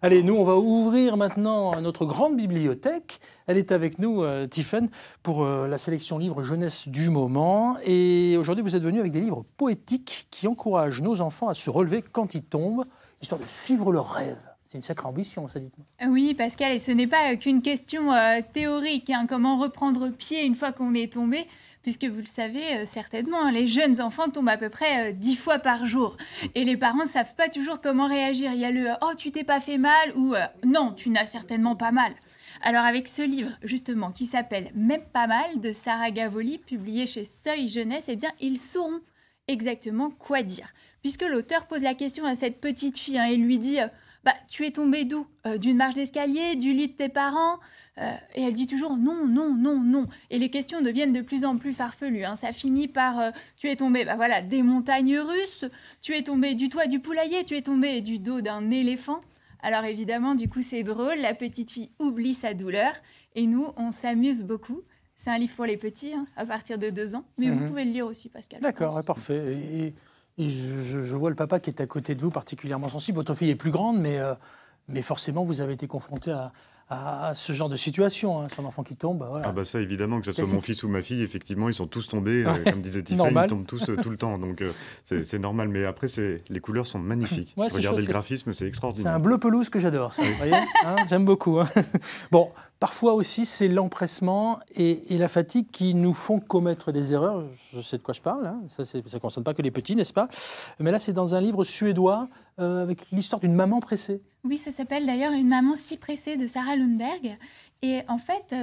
Allez, nous, on va ouvrir maintenant notre grande bibliothèque. Elle est avec nous, Tiffaine, pour la sélection livres jeunesse du moment. Et aujourd'hui, vous êtes venu avec des livres poétiques qui encouragent nos enfants à se relever quand ils tombent, histoire de suivre leurs rêves. C'est une sacrée ambition, ça, dites-moi. Oui, Pascal, et ce n'est pas qu'une question théorique, hein, comment reprendre pied une fois qu'on est tombé, puisque vous le savez certainement, les jeunes enfants tombent à peu près 10 fois par jour. Et les parents ne savent pas toujours comment réagir. Il y a le « oh, tu t'es pas fait mal » ou « non, tu n'as certainement pas mal ». Alors avec ce livre, justement, qui s'appelle « Même pas mal » de Sarah Gavoli, publié chez Seuil Jeunesse, eh bien, ils sauront exactement quoi dire. Puisque l'auteur pose la question à cette petite fille et lui dit bah, tu es tombée d'où ? D'une marche d'escalier, du lit de tes parents ? Et elle dit toujours non, non, non, non. Et les questions deviennent de plus en plus farfelues. Ça finit par tu es tombée bah, voilà, des montagnes russes, tu es tombée du toit du poulailler, tu es tombée du dos d'un éléphant. Alors évidemment, du coup, c'est drôle. La petite fille oublie sa douleur. Et nous, on s'amuse beaucoup. C'est un livre pour les petits, à partir de 2 ans. Mais vous pouvez le lire aussi, Pascal. D'accord, ouais, parfait. Et je vois le papa qui est à côté de vous, particulièrement sensible. Votre fille est plus grande, mais forcément, vous avez été confronté à ce genre de situation. C'est un enfant qui tombe. Voilà. Ah bah ça, évidemment, que ce soit mon fils ou ma fille, effectivement, ils sont tous tombés. Comme disait Tiffaine, ils tombent tous tout le temps. Donc c'est normal. Mais après, les couleurs sont magnifiques. Ouais, regardez le graphisme, c'est extraordinaire. C'est un bleu pelouse que j'adore, ça. Vous voyez, j'aime beaucoup. Bon, parfois aussi, c'est l'empressement et la fatigue qui nous font commettre des erreurs. Je sais de quoi je parle. Ça ne concerne pas que les petits, n'est-ce pas? Mais là, c'est dans un livre suédois avec l'histoire d'une maman pressée. Oui, ça s'appelle d'ailleurs Une maman si pressée de Sarah Lundberg. Et en fait,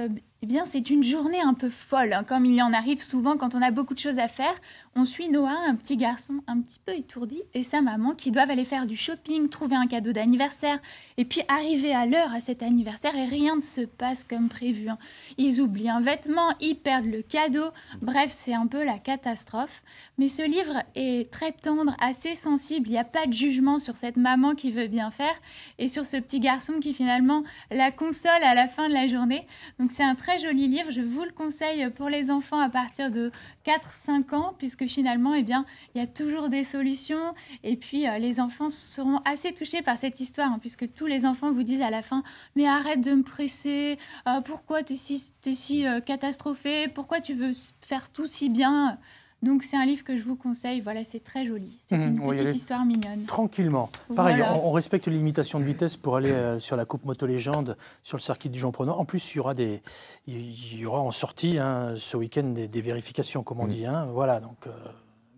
eh bien, c'est une journée un peu folle, comme il y en arrive souvent quand on a beaucoup de choses à faire. On suit Noah, un petit garçon un petit peu étourdi, et sa maman qui doivent aller faire du shopping, trouver un cadeau d'anniversaire, et puis arriver à l'heure à cet anniversaire, et rien ne se passe comme prévu. Ils oublient un vêtement, ils perdent le cadeau. Bref, c'est un peu la catastrophe. Mais ce livre est très tendre, assez sensible. Il n'y a pas de jugement sur cette maman qui veut bien faire, et sur ce petit garçon qui finalement la console à la fin de la journée. Donc c'est un très joli livre, je vous le conseille pour les enfants à partir de 4-5 ans, puisque finalement, eh bien, il y a toujours des solutions. Et puis, les enfants seront assez touchés par cette histoire, puisque tous les enfants vous disent à la fin « Mais arrête de me presser, pourquoi t'es si catastrophé, pourquoi tu veux faire tout si bien ?» Donc, c'est un livre que je vous conseille. Voilà, c'est très joli. C'est une petite histoire mignonne. Tranquillement. Pareil, voilà. on respecte les limitations de vitesse pour aller sur la Coupe Moto Légende, sur le circuit du Jean-Prenant. En plus, il y aura en sortie ce week-end des vérifications, comme on dit. Voilà, donc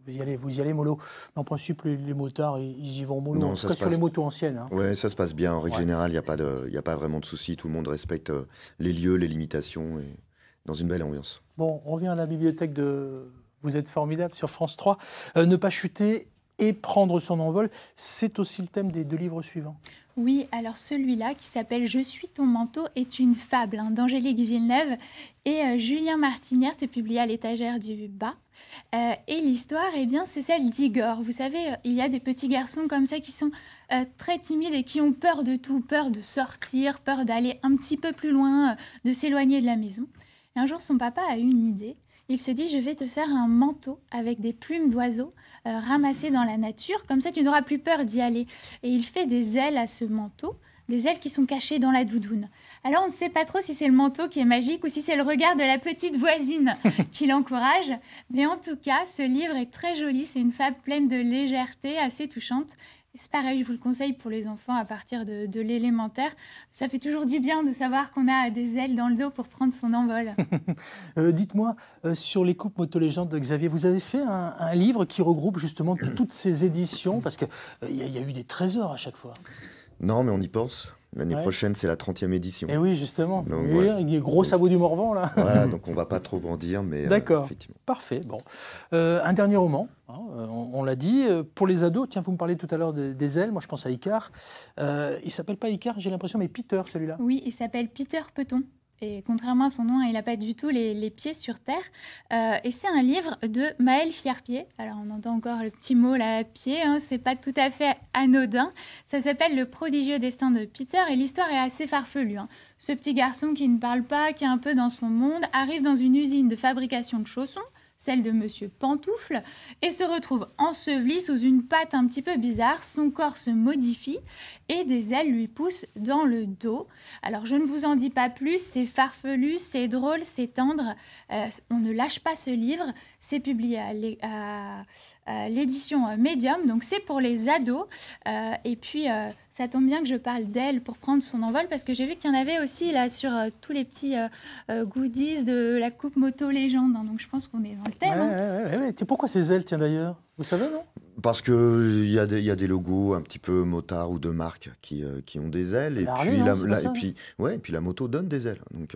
vous y allez mollo. Mais en principe, les motards, ils y vont mollo. Non, en tout cas, sur les motos anciennes. Oui, ça se passe bien. En règle générale, il n'y a pas vraiment de soucis. Tout le monde respecte les lieux, les limitations, et dans une belle ambiance. Bon, on revient à la bibliothèque de... Vous êtes formidable sur France 3. Ne pas chuter et prendre son envol, c'est aussi le thème des 2 livres suivants. Oui, alors celui-là, qui s'appelle « Je suis ton manteau », est une fable d'Angélique Villeneuve et Julien Martinière, c'est publié à l'étagère du bas. Et l'histoire, eh bien, c'est celle d'Igor. Vous savez, il y a des petits garçons comme ça qui sont très timides et qui ont peur de tout, peur de sortir, peur d'aller un petit peu plus loin, de s'éloigner de la maison. Et un jour, son papa a eu une idée. Il se dit, je vais te faire un manteau avec des plumes d'oiseaux ramassées dans la nature. Comme ça, tu n'auras plus peur d'y aller. Et il fait des ailes à ce manteau, des ailes qui sont cachées dans la doudoune. Alors, on ne sait pas trop si c'est le manteau qui est magique ou si c'est le regard de la petite voisine qui l'encourage. Mais en tout cas, ce livre est très joli. C'est une fable pleine de légèreté, assez touchante. C'est pareil, je vous le conseille pour les enfants à partir de l'élémentaire. Ça fait toujours du bien de savoir qu'on a des ailes dans le dos pour prendre son envol. Dites-moi, sur les coupes Moto Légende de Xavier, vous avez fait un livre qui regroupe justement toutes ces éditions, parce qu'il y a eu des trésors à chaque fois. Non, mais on y pense. L'année prochaine, c'est la 30e édition. Et oui, justement. Donc, voilà. Avec des gros sabots du Morvan, là. Voilà, donc on ne va pas trop brandir, mais d'accord. Effectivement. Parfait. Bon. Un dernier roman, on l'a dit. Pour les ados, tiens, vous me parlez tout à l'heure des ailes. Moi, je pense à Icare. Il ne s'appelle pas Icare, j'ai l'impression, mais Peter, celui-là. Oui, il s'appelle Peter Peton. Et contrairement à son nom, il n'a pas du tout les pieds sur terre. Et c'est un livre de Maëlle Fierpied. Alors, on entend encore le petit mot, là, pied. C'est pas tout à fait anodin. Ça s'appelle Le prodigieux destin de Peter. Et l'histoire est assez farfelue. Ce petit garçon qui ne parle pas, qui est un peu dans son monde, arrive dans une usine de fabrication de chaussons. celle de Monsieur Pantoufle, et se retrouve enseveli sous une patte un petit peu bizarre. Son corps se modifie et des ailes lui poussent dans le dos. Alors je ne vous en dis pas plus, c'est farfelu, c'est drôle, c'est tendre. On ne lâche pas ce livre. C'est publié à l'édition Medium, donc c'est pour les ados. Et puis ça tombe bien que je parle d'elle pour prendre son envol, parce que j'ai vu qu'il y en avait aussi là sur tous les petits goodies de la Coupe Moto Légende. Hein, donc je pense qu'on est dans le thème. Ouais. Pourquoi ces ailes, tiens d'ailleurs? Vous savez, non? Parce qu'il y a des logos un petit peu motards ou de marques qui ont des ailes. Et puis, et puis la moto donne des ailes. Donc,